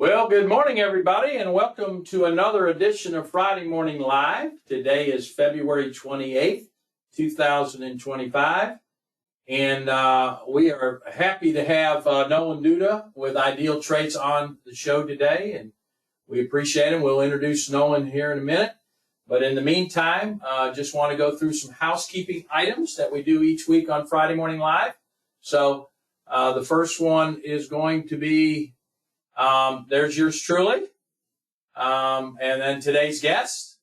Well, good morning, everybody, and welcome to another edition of Friday Morning Live. Today is February 28th, 2025, and we are happy to have Nolan Duda with IdealTraits on the show today, and we appreciate him. We'll introduce Nolan here in a minute, but in the meantime, just want to go through some housekeeping items that we do each week on Friday Morning Live. So the first one is going to be there's yours truly. And then today's guest.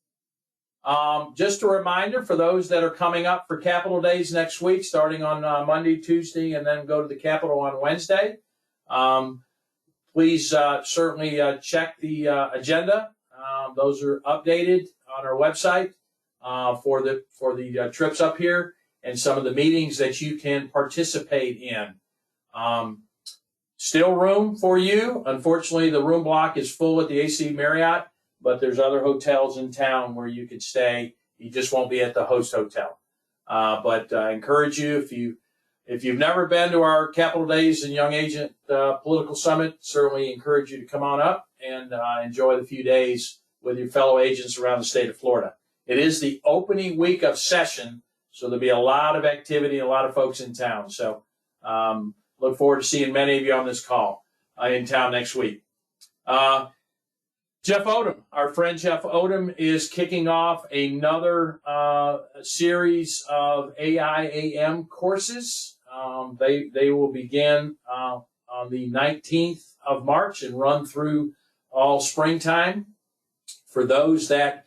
Just a reminder for those that are coming up for Capitol Days next week, starting on Monday, Tuesday, and then go to the Capitol on Wednesday. Please certainly check the agenda. Those are updated on our website for the trips up here and some of the meetings that you can participate in. Still room for you. Unfortunately, the room block is full at the AC Marriott, but there's other hotels in town where you could stay. You just won't be at the host hotel. But I encourage you, if you've never been to our Capitol Days and Young Agent Political Summit, certainly encourage you to come on up and enjoy the few days with your fellow agents around the state of Florida. It is the opening week of session, so there'll be a lot of activity, a lot of folks in town. So look forward to seeing many of you on this call in town next week. Jeff Odom, our friend Jeff Odom, is kicking off another series of AIAM courses. They will begin on the 19th of March and run through all springtime. For those that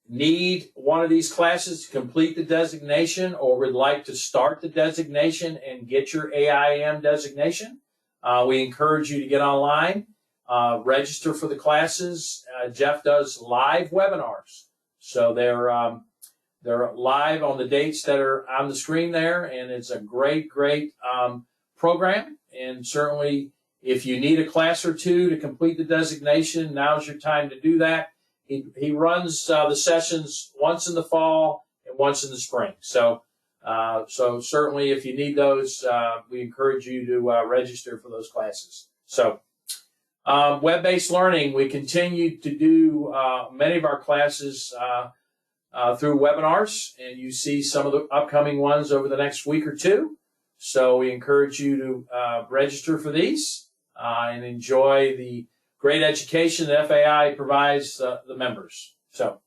need one of these classes to complete the designation or would like to start the designation and get your AIM designation, we encourage you to get online, register for the classes. Jeff does live webinars. So they're live on the dates that are on the screen there, and it's a great program. And certainly if you need a class or two to complete the designation, now's your time to do that. He runs the sessions once in the fall and once in the spring. So certainly if you need those, we encourage you to register for those classes. So web-based learning, we continue to do many of our classes through webinars, and you see some of the upcoming ones over the next week or two. So we encourage you to register for these and enjoy the great education that FAI provides the members. So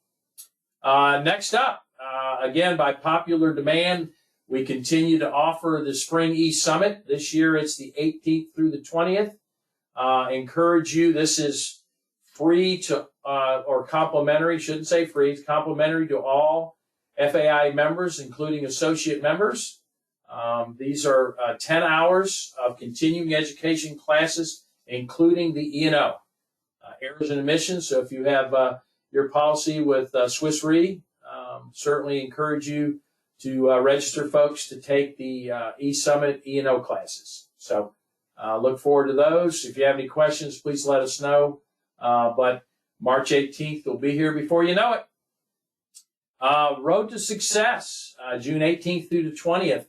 next up, again, by popular demand, we continue to offer the Spring E-Summit. This year it's the 18th through the 20th. Encourage you, this is free to, or complimentary, shouldn't say free, it's complimentary to all FAI members, including associate members. These are 10 hours of continuing education classes, including the E&O. Errors and omissions. So if you have your policy with Swiss Re, certainly encourage you to register folks to take the E-Summit E&O classes. So look forward to those. If you have any questions, please let us know. But March 18th will be here before you know it. Road to Success, June 18th through the 20th.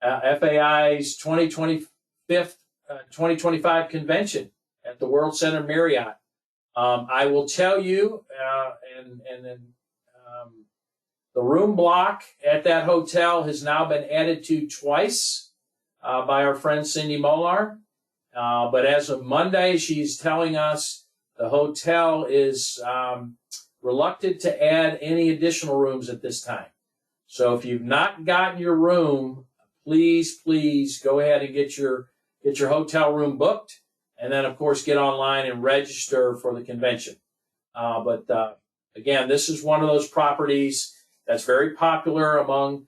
FAI's 2025 convention at the World Center Marriott. I will tell you, the room block at that hotel has now been added to twice by our friend Cindy Molar. But as of Monday, she's telling us the hotel is reluctant to add any additional rooms at this time. So if you've not gotten your room, please go ahead and get your hotel room booked. And then, of course, get online and register for the convention. But again, this is one of those properties that's very popular among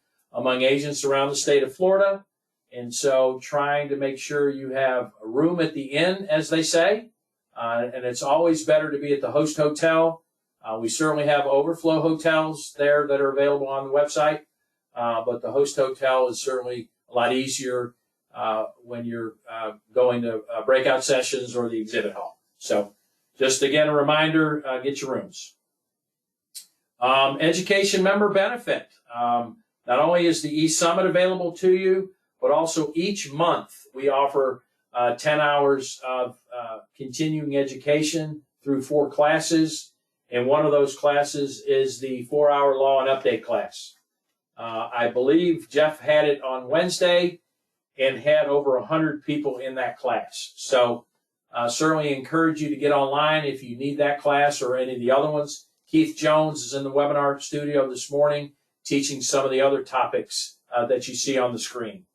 agents around the state of Florida. And so trying to make sure you have a room at the inn, as they say. And it's always better to be at the host hotel. We certainly have overflow hotels there that are available on the website. But the host hotel is certainly a lot easier when you're going to breakout sessions or the exhibit hall. So just again, a reminder, get your rooms. Education member benefit. Not only is the E-Summit available to you, but also each month we offer 10 hours of continuing education through 4 classes, and one of those classes is the 4-hour law and update class. I believe Jeff had it on Wednesday and had over 100 people in that class. So certainly encourage you to get online if you need that class or any of the other ones. Keith Jones is in the webinar studio this morning teaching some of the other topics that you see on the screen.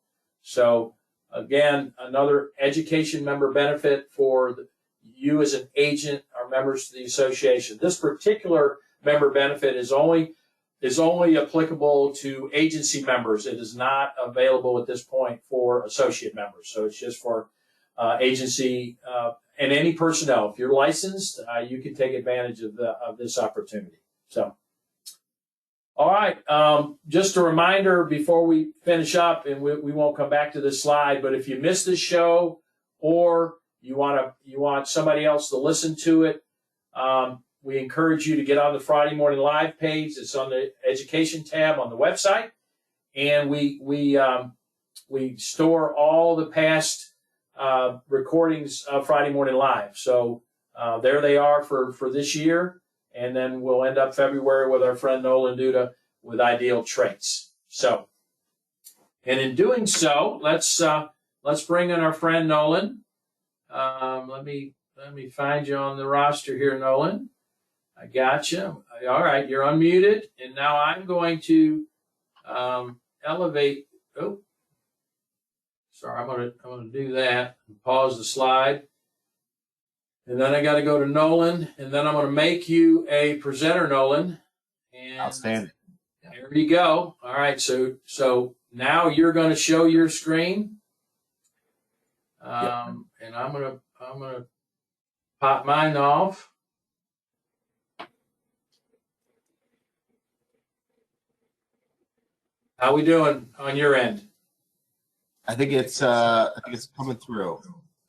So again, another education member benefit for you as an agent or members to the association. This particular member benefit is only applicable to agency members. It is not available at this point for associate members. So it's just for agency and any personnel. If you're licensed, you can take advantage of this opportunity. So, all right. Just a reminder before we finish up, and we won't come back to this slide, but if you missed this show or you want somebody else to listen to it, we encourage you to get on the Friday Morning Live page. It's on the Education tab on the website, and we store all the past recordings of Friday Morning Live. So there they are for this year, and then we'll end up February with our friend Nolan Duda with IdealTraits. So, and in doing so, let's bring in our friend Nolan. Let me find you on the roster here, Nolan. I got you. All right, you're unmuted, and now I'm going to elevate. Oh, sorry, I'm gonna do that. Pause the slide, and then I got to go to Nolan, and then I'm going to make you a presenter, Nolan. And outstanding. There you go. All right, so now you're going to show your screen, and I'm gonna pop mine off. How we doing on your end? I think it's coming through.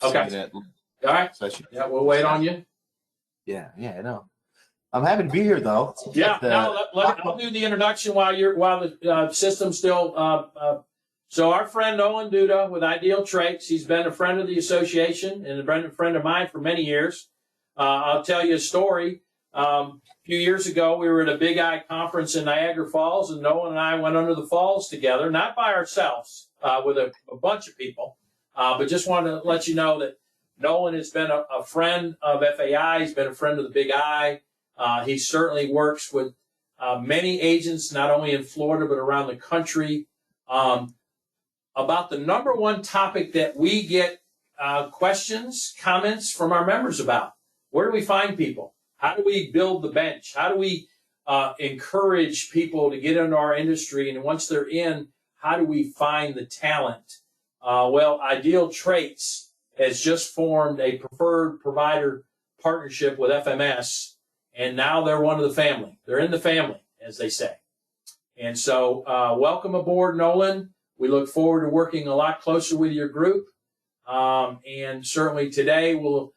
Okay. All right. So Yeah, we'll wait on you. Yeah, I know. I'm happy to be here, though. Yeah. I'll do the introduction while the system's still. So our friend Nolan Duda with IdealTraits, he's been a friend of the association and a friend of mine for many years. I'll tell you a story. A few years ago, we were at a Big I conference in Niagara Falls, and Nolan and I went under the falls together, not by ourselves, with a bunch of people, but just wanted to let you know that Nolan has been a friend of FAI. He's been a friend of the Big I. He certainly works with many agents, not only in Florida, but around the country, about the number one topic that we get questions, comments from our members about. Where do we find people? How do we build the bench? How do we encourage people to get into our industry? And once they're in, how do we find the talent? Well, IdealTraits has just formed a preferred provider partnership with FMS, and now they're one of the family. They're in the family, as they say. And so welcome aboard, Nolan. We look forward to working a lot closer with your group. And certainly today we'll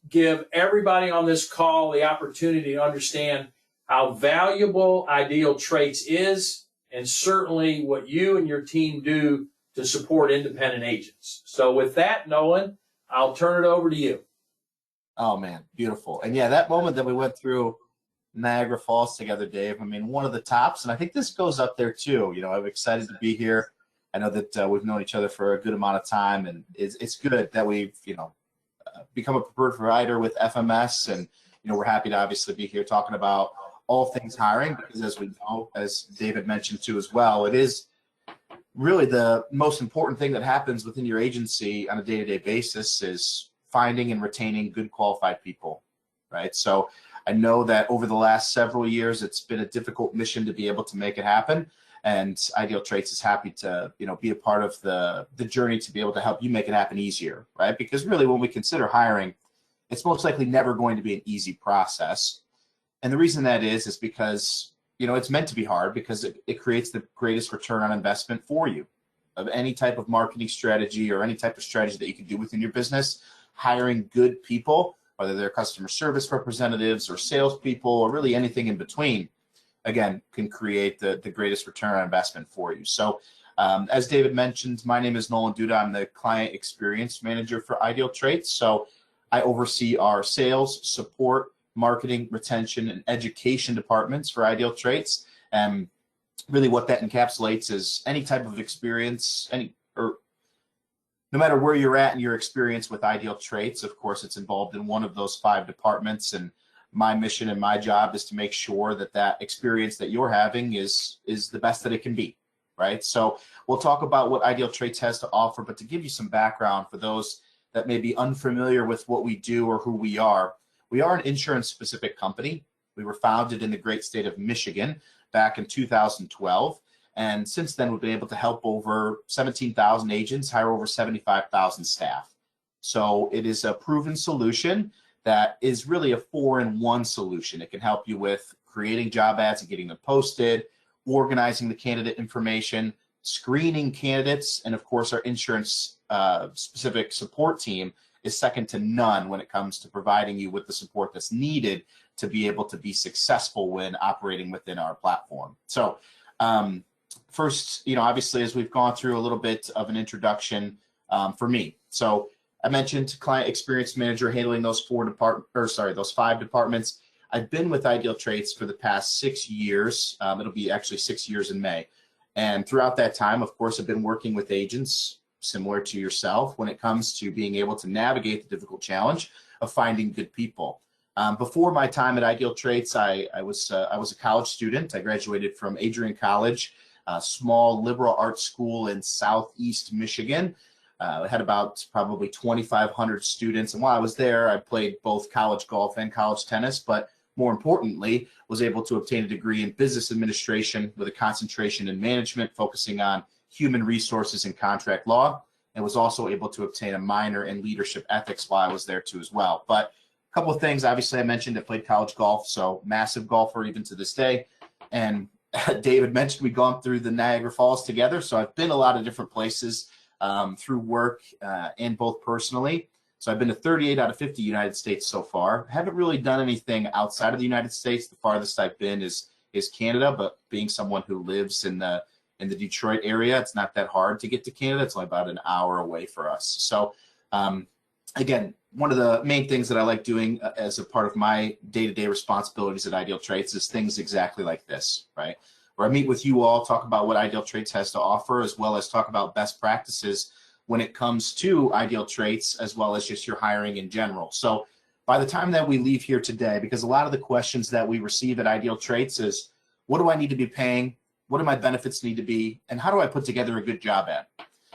give everybody on this call the opportunity to understand how valuable IdealTraits is, and certainly what you and your team do to support independent agents. So with that, Nolan, I'll turn it over to you. Oh, man, beautiful. And yeah, that moment that we went through Niagara Falls together, Dave, I mean, one of the tops, and I think this goes up there too. You know, I'm excited to be here. I know that we've known each other for a good amount of time, and it's good that we've, become a preferred provider with FMS, and we're happy to obviously be here talking about all things hiring, because as we know, as David mentioned too as well, it is really the most important thing that happens within your agency on a day-to-day basis is finding and retaining good qualified people, right? So I know that over the last several years, it's been a difficult mission to be able to make it happen, and IdealTraits is happy to be a part of the journey to be able to help you make it happen easier, right? Because really, when we consider hiring, it's most likely never going to be an easy process, and the reason that is because it's meant to be hard, because it creates the greatest return on investment for you of any type of marketing strategy or any type of strategy that you can do within your business. Hiring good people, whether they're customer service representatives or salespeople or really anything in between, again, can create the greatest return on investment for you. So as David mentioned, my name is Nolan Duda. I'm the Client Experience Manager for IdealTraits. So I oversee our sales, support, marketing, retention, and education departments for IdealTraits. And really what that encapsulates is any type of experience, no matter where you're at in your experience with IdealTraits. Of course, it's involved in one of those 5 departments, and my mission and my job is to make sure that that experience that you're having is the best that it can be, right? So we'll talk about what IdealTraits has to offer, but to give you some background for those that may be unfamiliar with what we do or who we are an insurance-specific company. We were founded in the great state of Michigan back in 2012. And since then, we've been able to help over 17,000 agents hire over 75,000 staff. So it is a proven solution that is really a 4-in-1 solution. It can help you with creating job ads and getting them posted, organizing the candidate information, screening candidates, and of course, our insurance specific support team is second to none when it comes to providing you with the support that's needed to be able to be successful when operating within our platform. So first, obviously, as we've gone through a little bit of an introduction for me. So I mentioned client experience manager handling those 5 departments. I've been with IdealTraits for the past 6 years. It'll be actually 6 years in May. And throughout that time, of course, I've been working with agents similar to yourself when it comes to being able to navigate the difficult challenge of finding good people. Before my time at IdealTraits, I was a college student. I graduated from Adrian College, a small liberal arts school in Southeast Michigan. I had about probably 2,500 students. And while I was there, I played both college golf and college tennis, but more importantly, was able to obtain a degree in business administration with a concentration in management, focusing on human resources and contract law, and was also able to obtain a minor in leadership ethics while I was there too as well. But a couple of things, obviously I mentioned I played college golf, so massive golfer even to this day. And David mentioned we've gone through the Niagara Falls together, so I've been a lot of different places through work and both personally. So I've been to 38 out of 50 United States so far. I haven't really done anything outside of the United States. The farthest I've been is Canada, but being someone who lives in the Detroit area, it's not that hard to get to Canada. It's only about an hour away for us. So again, one of the main things that I like doing as a part of my day-to-day responsibilities at IdealTraits is things exactly like this, right? Where I meet with you all, talk about what IdealTraits has to offer, as well as talk about best practices when it comes to IdealTraits, as well as just your hiring in general. So by the time that we leave here today, because a lot of the questions that we receive at IdealTraits is, what do I need to be paying? What do my benefits need to be? And how do I put together a good job ad?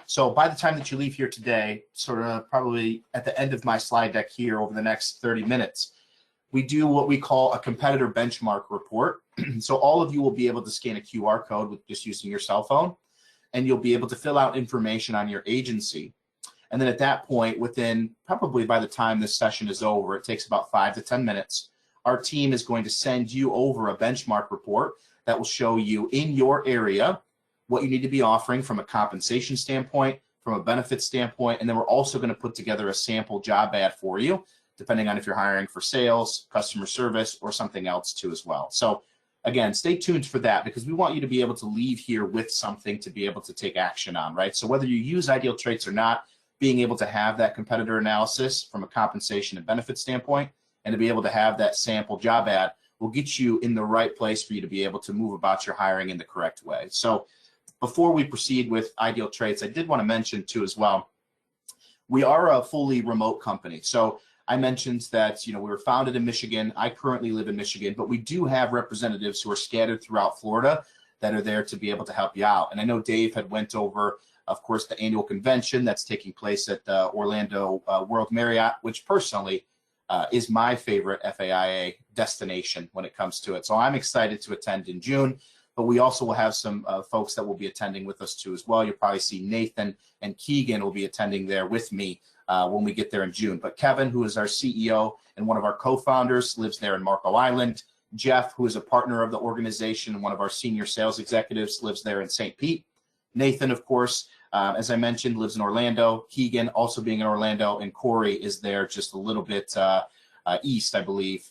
So by the time that you leave here today, sort of probably at the end of my slide deck here over the next 30 minutes, we do what we call a competitor benchmark report. So all of you will be able to scan a QR code with just using your cell phone, and you'll be able to fill out information on your agency. And then at that point, within probably by the time this session is over, it takes about 5 to 10 minutes, our team is going to send you over a benchmark report that will show you in your area what you need to be offering from a compensation standpoint, from a benefits standpoint, and then we're also going to put together a sample job ad for you, depending on if you're hiring for sales, customer service, or something else too as well. So again, stay tuned for that because we want you to be able to leave here with something to be able to take action on, right? So whether you use IdealTraits or not, being able to have that competitor analysis from a compensation and benefit standpoint and to be able to have that sample job ad will get you in the right place for you to be able to move about your hiring in the correct way. So before we proceed with IdealTraits, I did want to mention too as well, we are a fully remote company. So I mentioned that, we were founded in Michigan. I currently live in Michigan, but we do have representatives who are scattered throughout Florida that are there to be able to help you out. And I know Dave had went over, of course, the annual convention that's taking place at the Orlando World Marriott, which personally is my favorite FAIA destination when it comes to it. So I'm excited to attend in June, but we also will have some folks that will be attending with us too as well. You'll probably see Nathan and Keegan will be attending there with me when we get there in June. But Kevin, who is our CEO and one of our co-founders, lives there in Marco Island. Jeff, who is a partner of the organization and one of our senior sales executives, lives there in St. Pete. Nathan, of course, as I mentioned, lives in Orlando. Keegan also being in Orlando, and Corey is there just a little bit east, I believe,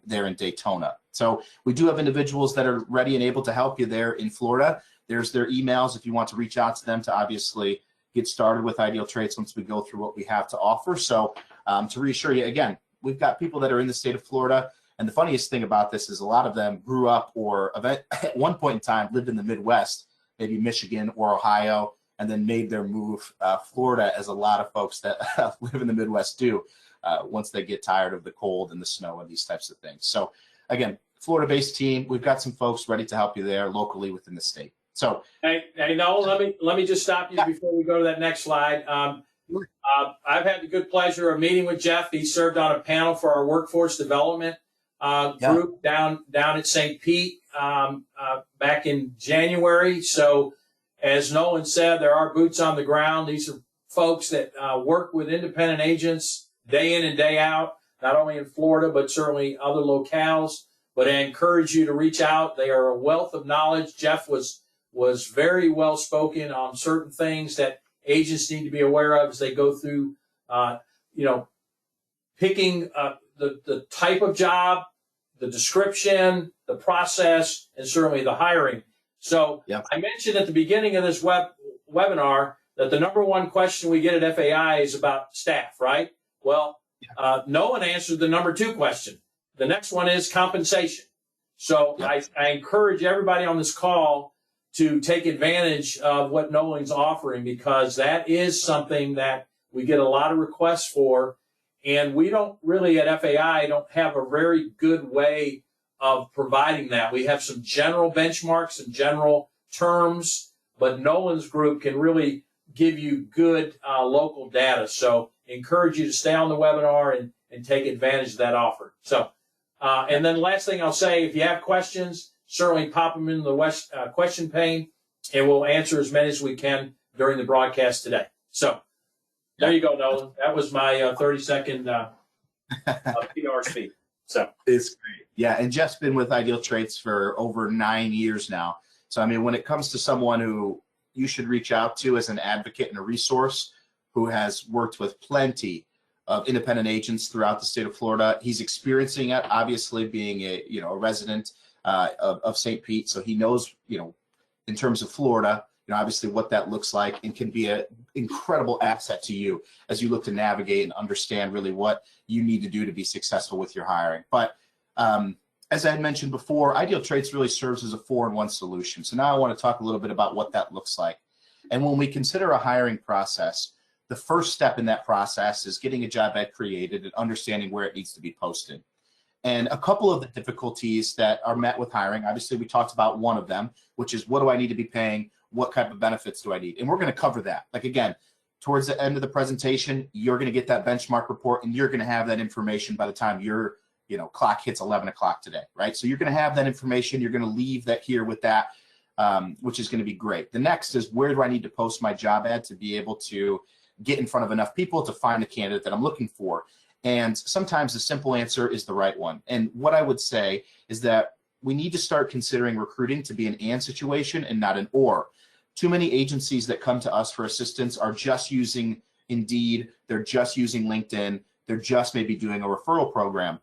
there in Daytona. So we do have individuals that are ready and able to help you there in Florida. There's their emails if you want to reach out to them to obviously get started with IdealTraits once we go through what we have to offer. So to reassure you, again, we've got people that are in the state of Florida. And the funniest thing about this is a lot of them grew up or at one point in time lived in the Midwest, maybe Michigan or Ohio, and then made their move Florida, as a lot of folks that live in the Midwest do once they get tired of the cold and the snow and these types of things. So again, Florida-based team, we've got some folks ready to help you there locally within the state. So hey Nolan, let me just stop you before we go to that next slide. I've had the good pleasure of meeting with Jeff. He served on a panel for our workforce development group down at St. Pete back in January. So as Nolan said, there are boots on the ground. These are folks that work with independent agents day in and day out, not only in Florida, but certainly other locales. But I encourage you to reach out. They are a wealth of knowledge. Jeff was very well spoken on certain things that agents need to be aware of as they go through, picking the type of job, the description, the process, and certainly the hiring. So I mentioned at the beginning of this webinar that the number one question we get at FAI is about staff, right? Well, Nolan answered the number two question. The next one is compensation. So I encourage everybody on this call to take advantage of what Nolan's offering, because that is something that we get a lot of requests for. And we don't really at FAI don't have a very good way of providing that. We have some general benchmarks and general terms, but Nolan's group can really give you good local data. So encourage you to stay on the webinar and take advantage of that offer. So, and then the last thing I'll say, if you have questions, certainly pop them in the question pane, and we'll answer as many as we can during the broadcast today. So there you go, Nolan. That was my 30-second PR speak. So it's great. Yeah, and Jeff's been with IdealTraits for over 9 years now. So, I mean, when it comes to someone who you should reach out to as an advocate and a resource, who has worked with plenty of independent agents throughout the state of Florida, he's experiencing it, obviously being a resident of St. Pete. So he knows, in terms of Florida, obviously what that looks like, and can be an incredible asset to you as you look to navigate and understand really what you need to do to be successful with your hiring. But as I had mentioned before, IdealTraits really serves as a 4-in-1 solution. So now I want to talk a little bit about what that looks like. And when we consider a hiring process, the first step in that process is getting a job ad created and understanding where it needs to be posted. And a couple of the difficulties that are met with hiring, obviously we talked about one of them, which is what do I need to be paying? What type of benefits do I need? And we're going to cover that. Like, again, towards the end of the presentation, you're going to get that benchmark report, and you're going to have that information by the time your clock hits 11 o'clock today, right? So you're going to have that information. You're going to leave that here with that, which is going to be great. The next is, where do I need to post my job ad to be able to get in front of enough people to find the candidate that I'm looking for? And sometimes the simple answer is the right one. And what I would say is that we need to start considering recruiting to be an and situation and not an or. Too many agencies that come to us for assistance are just using Indeed, they're just using LinkedIn, they're just maybe doing a referral program.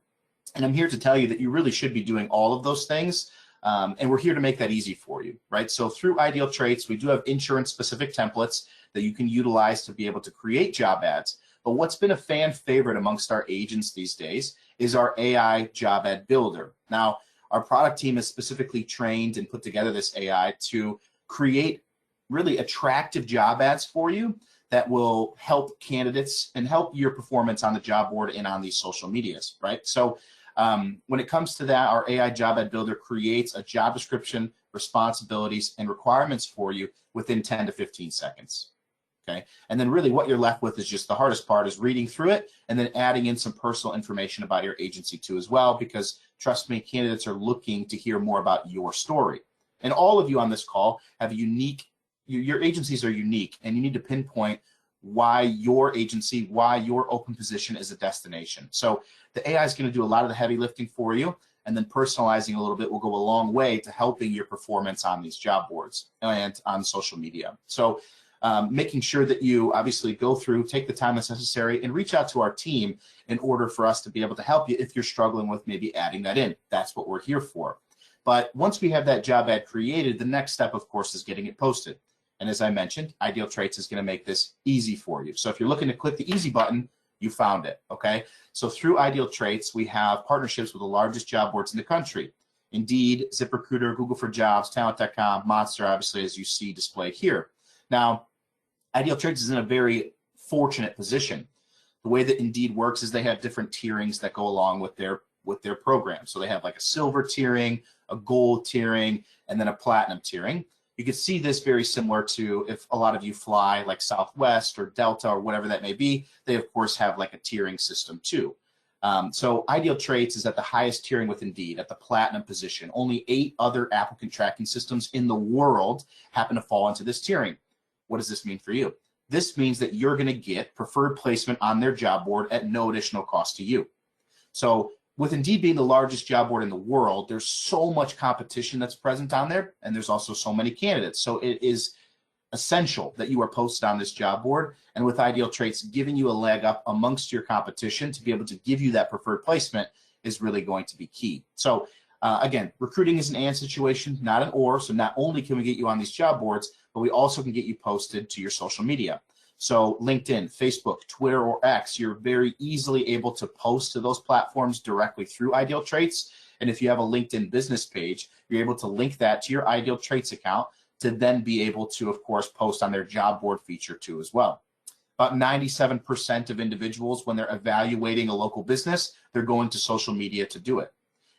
And I'm here to tell you that you really should be doing all of those things. And we're here to make that easy for you, right? So through IdealTraits, we do have insurance-specific templates that you can utilize to be able to create job ads. But what's been a fan favorite amongst our agents these days is our AI job ad builder. Now, our product team is specifically trained and put together this AI to create really attractive job ads for you that will help candidates and help your performance on the job board and on these social medias, right? So when it comes to that, our AI job ad builder creates a job description, responsibilities, and requirements for you within 10 to 15 seconds. Okay, and then really what you're left with is just the hardest part, is reading through it and then adding in some personal information about your agency too as well, because trust me, candidates are looking to hear more about your story. And all of you on this call have unique, your agencies are unique, and you need to pinpoint why your agency, why your open position is a destination. So the AI is going to do a lot of the heavy lifting for you, and then personalizing a little bit will go a long way to helping your performance on these job boards and on social media. So making sure that you obviously go through, take the time that's necessary, and reach out to our team in order for us to be able to help you if you're struggling with maybe adding that in. That's what we're here for. But once we have that job ad created, the next step, of course, is getting it posted. And as I mentioned, IdealTraits is going to make this easy for you. So if you're looking to click the easy button, You found it, okay? So through IdealTraits, we have partnerships with the largest job boards in the country. Indeed, ZipRecruiter, Google for Jobs, Talent.com, Monster, obviously, as you see displayed here. Now, IdealTraits is in a very fortunate position. The way that Indeed works is they have different tierings that go along with their program. So they have like a silver tiering, a gold tiering, and then a platinum tiering. You can see this very similar to if a lot of you fly like Southwest or Delta or whatever that may be, they of course have like a tiering system too. So IdealTraits is at the highest tiering with Indeed, at the platinum position. Only 8 other applicant tracking systems in the world happen to fall into this tiering. What does this mean for you? This means that you're going to get preferred placement on their job board at no additional cost to you. So with Indeed being the largest job board in the world, there's so much competition that's present on there, and there's also so many candidates. So it is essential that you are posted on this job board, and with IdealTraits giving you a leg up amongst your competition to be able to give you that preferred placement is really going to be key. So again, recruiting is an and situation, not an or. So not only can we get you on these job boards, but we also can get you posted to your social media. So LinkedIn, Facebook, Twitter, or X, you're very easily able to post to those platforms directly through IdealTraits. And if you have a LinkedIn business page, you're able to link that to your IdealTraits account to then be able to, of course, post on their job board feature too as well. About 97% of individuals, when they're evaluating a local business, they're going to social media to do it.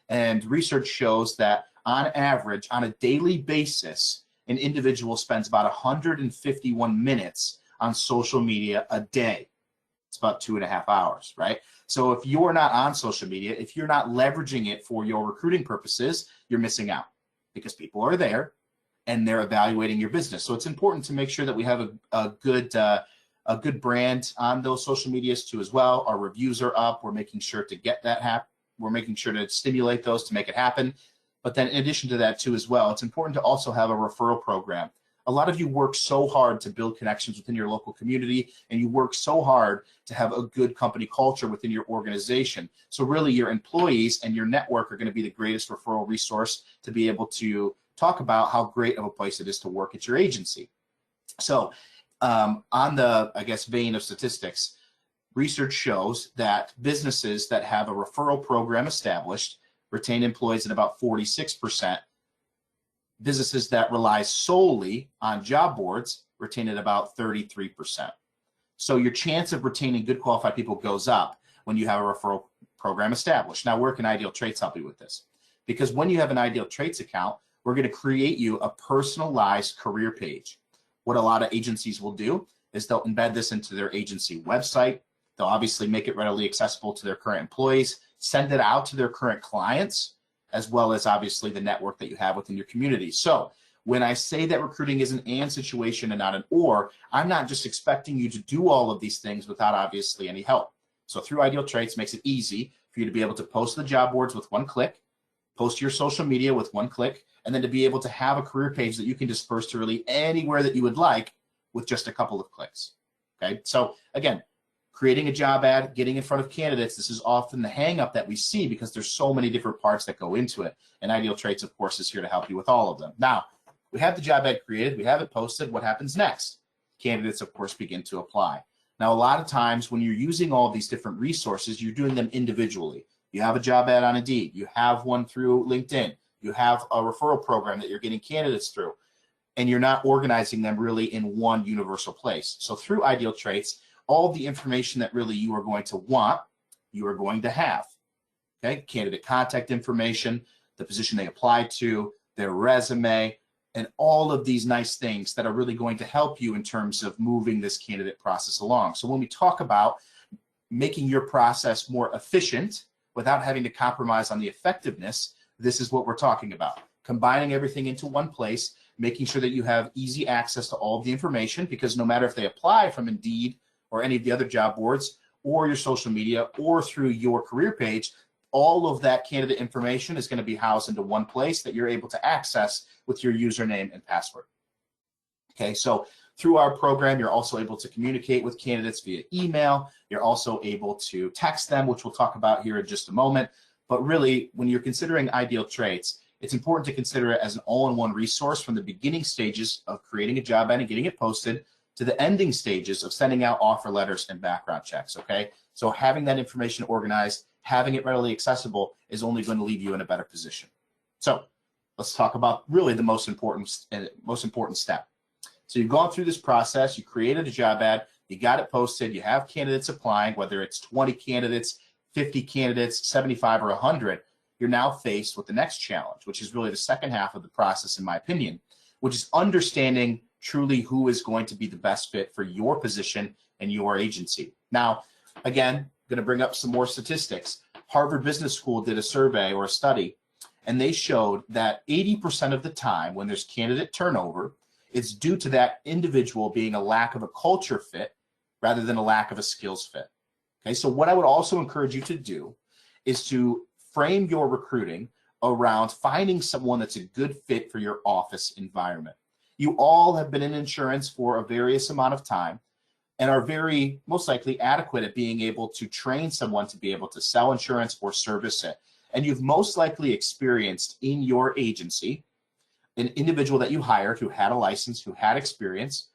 And research shows that on average, on a daily basis, an individual spends about 151 minutes on social media a day. It's about 2.5 hours, right? So if you're not on social media, if you're not leveraging it for your recruiting purposes, you're missing out because people are there and they're evaluating your business. So it's important to make sure that we have a good brand on those social medias too as well. Our reviews are up. We're making sure to get that happen. We're making sure to stimulate those to make it happen. But then in addition to that too as well, it's important to also have a referral program. A lot of you work so hard to build connections within your local community, and you work so hard to have a good company culture within your organization. So really your employees and your network are going to be the greatest referral resource to be able to talk about how great of a place it is to work at your agency. So on the, I guess, vein of statistics, research shows that businesses that have a referral program established retain employees at about 46%. Businesses that rely solely on job boards retain at about 33%. So your chance of retaining good qualified people goes up when you have a referral program established. Now, where can IdealTraits help you with this? Because when you have an IdealTraits account, we're going to create you a personalized career page. What a lot of agencies will do is they'll embed this into their agency website. They'll obviously make it readily accessible to their current employees, send it out to their current clients, as well as obviously the network that you have within your community. So when I say that recruiting is an and situation and not an or, I'm not just expecting you to do all of these things without obviously any help. So through IdealTraits makes it easy for you to be able to post to the job boards with one click, post to your social media with one click, and then to be able to have a career page that you can disperse to really anywhere that you would like with just a couple of clicks. Okay, so again, creating a job ad, getting in front of candidates, this is often the hang up that we see because there's so many different parts that go into it. And IdealTraits, of course, is here to help you with all of them. Now, we have the job ad created, we have it posted. What happens next? Candidates, of course, begin to apply. Now, a lot of times when you're using all of these different resources, you're doing them individually. You have a job ad on Indeed, you have one through LinkedIn, you have a referral program that you're getting candidates through, and you're not organizing them really in one universal place. So through IdealTraits, all the information that really you are going to want, you are going to have. Okay, candidate contact information, the position they applied to, their resume, and all of these nice things that are really going to help you in terms of moving this candidate process along. So when we talk about making your process more efficient without having to compromise on the effectiveness, this is what we're talking about. Combining everything into one place, making sure that you have easy access to all of the information, because no matter if they apply from Indeed or any of the other job boards or your social media or through your career page, all of that candidate information is going to be housed into one place that you're able to access with your username and password. Okay, so through our program, you're also able to communicate with candidates via email. You're also able to text them, which we'll talk about here in just a moment. But really, when you're considering IdealTraits, it's important to consider it as an all-in-one resource from the beginning stages of creating a job ad and getting it posted to the ending stages of sending out offer letters and background checks, okay? So having that information organized, having it readily accessible is only going to leave you in a better position. So let's talk about really the most important step. So you've gone through this process, you created a job ad, you got it posted, you have candidates applying, whether it's 20 candidates, 50 candidates, 75 or 100, you're now faced with the next challenge, which is really the second half of the process, in my opinion, which is understanding truly who is going to be the best fit for your position and your agency. Now, again, I'm going to bring up some more statistics. Harvard Business School did a survey or a study, and they showed that 80% of the time when there's candidate turnover, it's due to that individual being a lack of a culture fit rather than a lack of a skills fit. Okay, so what I would also encourage you to do is to frame your recruiting around finding someone that's a good fit for your office environment. You all have been in insurance for a various amount of time and are very most likely adequate at being able to train someone to be able to sell insurance or service it. And you've most likely experienced in your agency an individual that you hired who had a license, who had experience,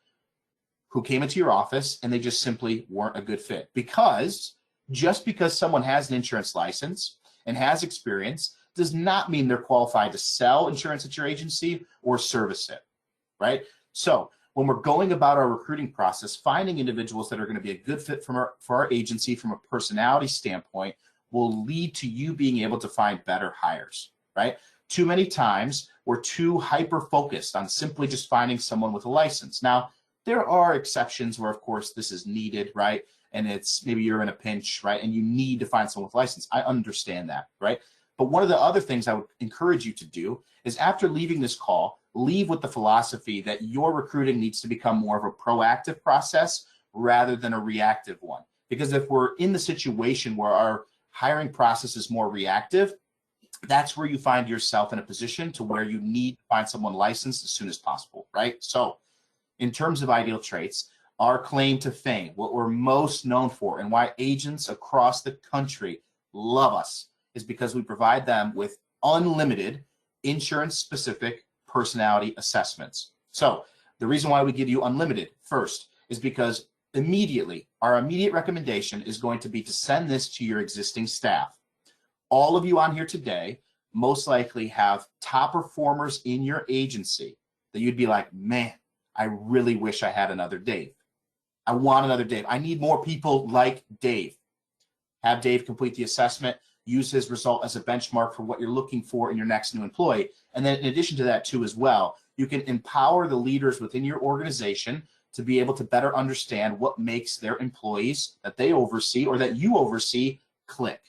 who came into your office, and they just simply weren't a good fit. Because just because someone has an insurance license and has experience does not mean they're qualified to sell insurance at your agency or service it, right? So when we're going about our recruiting process, finding individuals that are going to be a good fit for our agency from a personality standpoint will lead to you being able to find better hires, right? Too many times we're too hyper-focused on simply just finding someone with a license. Now, there are exceptions where, of course, this is needed, right? And it's maybe you're in a pinch, right? And you need to find someone with a license. I understand that, right? But one of the other things I would encourage you to do is after leaving this call, leave with the philosophy that your recruiting needs to become more of a proactive process rather than a reactive one. Because if we're in the situation where our hiring process is more reactive, that's where you find yourself in a position to where you need to find someone licensed as soon as possible, right? So in terms of Ideal Traits, our claim to fame, what we're most known for and why agents across the country love us is because we provide them with unlimited insurance-specific personality assessments. So the reason why we give you unlimited first is because our immediate recommendation is going to be to send this to your existing staff. All of you on here today most likely have top performers in your agency that you'd be like, man, I really wish I had another Dave. I want another Dave. I need more people like Dave. Have Dave complete the assessment, use his result as a benchmark for what you're looking for in your next new employee. And then in addition to that too as well, you can empower the leaders within your organization to be able to better understand what makes their employees that they oversee or that you oversee click,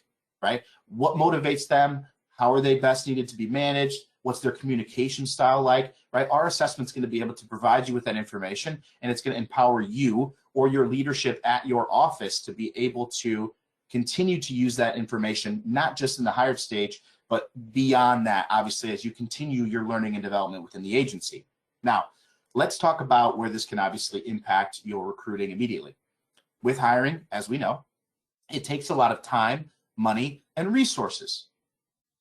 right? What motivates them? How are they best needed to be managed? What's their communication style like, right? Our assessment's going to be able to provide you with that information, and it's going to empower you or your leadership at your office to be able to continue to use that information, not just in the hired stage, but beyond that, obviously, as you continue your learning and development within the agency. Now, let's talk about where this can obviously impact your recruiting immediately. With hiring, as we know, it takes a lot of time, money, and resources.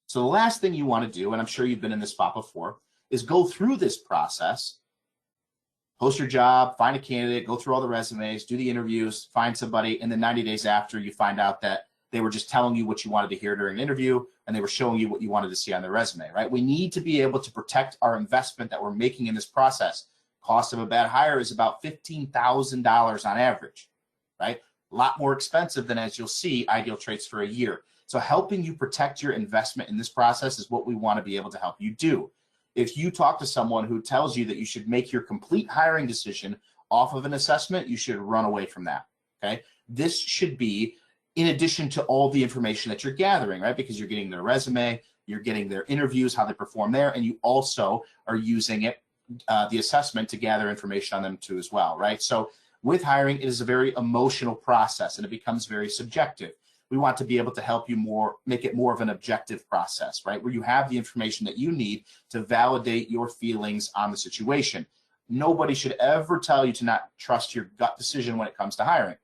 So the last thing you want to do, and I'm sure you've been in this spot before, is go through this process, post your job, find a candidate, go through all the resumes, do the interviews, find somebody, and then 90 days after you find out that they were just telling you what you wanted to hear during an interview and they were showing you what you wanted to see on their resume, right? We need to be able to protect our investment that we're making in this process. Cost of a bad hire is about $15,000 on average, right? A lot more expensive than, as you'll see, Ideal Traits for a year. So helping you protect your investment in this process is what we want to be able to help you do. If you talk to someone who tells you that you should make your complete hiring decision off of an assessment, you should run away from that, okay? This should be in addition to all the information that you're gathering, right? Because you're getting their resume, you're getting their interviews, how they perform there, and you also are using it, the assessment, to gather information on them too as well, right? So with hiring, it is a very emotional process and it becomes very subjective. We want to be able to help you make it more of an objective process, right? Where you have the information that you need to validate your feelings on the situation. Nobody should ever tell you to not trust your gut decision when it comes to hiring,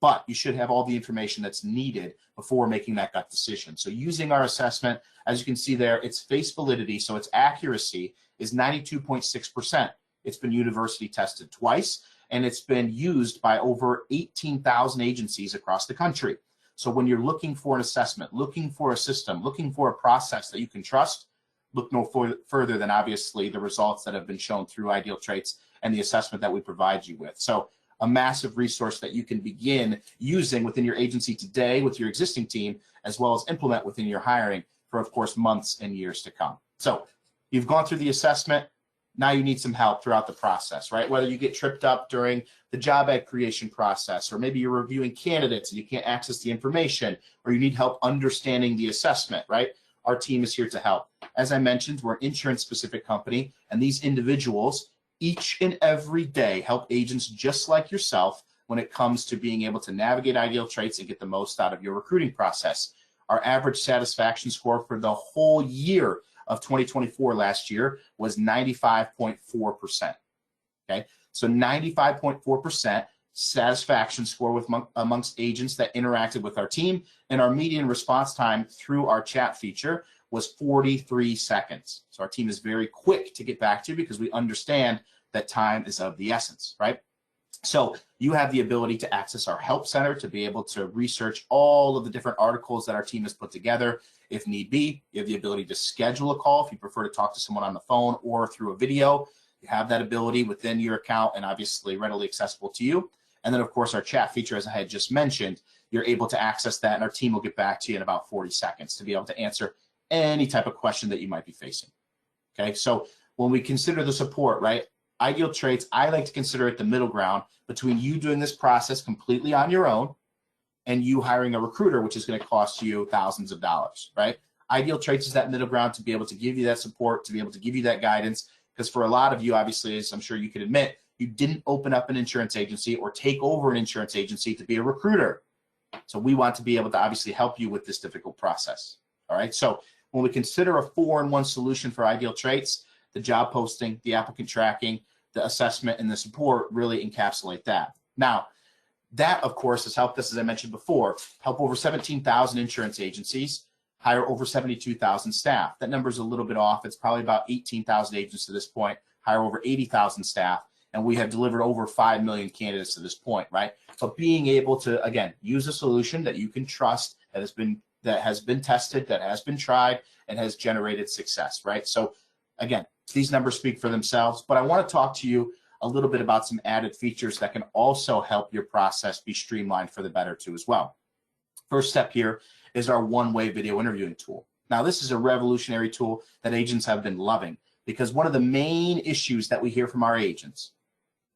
but you should have all the information that's needed before making that gut decision. So using our assessment, as you can see there, its face validity, so its accuracy is 92.6%. It's been university tested twice, and it's been used by over 18,000 agencies across the country. So when you're looking for an assessment, looking for a system, looking for a process that you can trust, look no further than obviously the results that have been shown through IdealTraits and the assessment that we provide you with. So a massive resource that you can begin using within your agency today with your existing team, as well as implement within your hiring for, of course, months and years to come. So you've gone through the assessment. Now you need some help throughout the process, right? Whether you get tripped up during the job ad creation process, or maybe you're reviewing candidates and you can't access the information, or you need help understanding the assessment, right? Our team is here to help. As I mentioned, we're an insurance-specific company, and these individuals each and every day help agents just like yourself when it comes to being able to navigate IdealTraits and get the most out of your recruiting process. Our average satisfaction score for the whole year of 2024 last year was 95.4%. Okay, so 95.4% satisfaction score with amongst agents that interacted with our team, and our median response time through our chat feature was 43 seconds. So our team is very quick to get back to you because we understand that time is of the essence, right? So you have the ability to access our help center to be able to research all of the different articles that our team has put together. If need be, you have the ability to schedule a call if you prefer to talk to someone on the phone or through a video. You have that ability within your account and obviously readily accessible to you. And then, of course, our chat feature, as I had just mentioned, you're able to access that, and our team will get back to you in about 40 seconds to be able to answer any type of question that you might be facing. Okay, so when we consider the support, right, IdealTraits, I like to consider it the middle ground between you doing this process completely on your own and you hiring a recruiter, which is going to cost you thousands of dollars, right? IdealTraits is that middle ground to be able to give you that support, to be able to give you that guidance, because for a lot of you, obviously, as I'm sure you can admit, you didn't open up an insurance agency or take over an insurance agency to be a recruiter. So we want to be able to obviously help you with this difficult process, all right? So when we consider a 4-in-1 solution for IdealTraits, the job posting, the applicant tracking, the assessment, and the support really encapsulate that. Now, that, of course, has helped us, as I mentioned before, help over 17,000 insurance agencies, hire over 72,000 staff. That number is a little bit off. It's probably about 18,000 agents to this point, hire over 80,000 staff, and we have delivered over 5 million candidates to this point, right? But being able to, again, use a solution that you can trust, that has been tested, that has been tried, and has generated success, right? So, again, these numbers speak for themselves, but I want to talk to you a little bit about some added features that can also help your process be streamlined for the better too as well. First step here is our one-way video interviewing tool. Now, this is a revolutionary tool that agents have been loving because one of the main issues that we hear from our agents,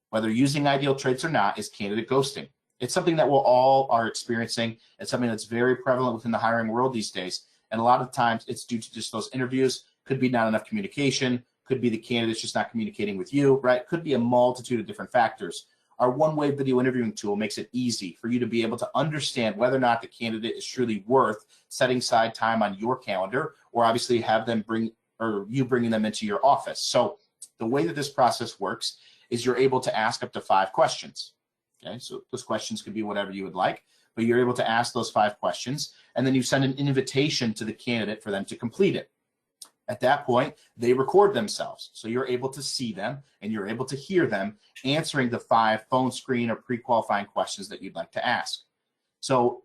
whether using IdealTraits or not, is candidate ghosting. It's something that we all are experiencing. It's something that's very prevalent within the hiring world these days. And a lot of times it's due to just those interviews. Could be not enough communication. Could be the candidate's just not communicating with you, right? Could be a multitude of different factors. Our one-way video interviewing tool makes it easy for you to be able to understand whether or not the candidate is truly worth setting aside time on your calendar, or obviously have them you bringing them into your office. So the way that this process works is you're able to ask up to 5 questions. Okay, so those questions could be whatever you would like, but you're able to ask those 5 questions, and then you send an invitation to the candidate for them to complete it. At that point, they record themselves. So you're able to see them and you're able to hear them answering the 5 phone screen or pre-qualifying questions that you'd like to ask. So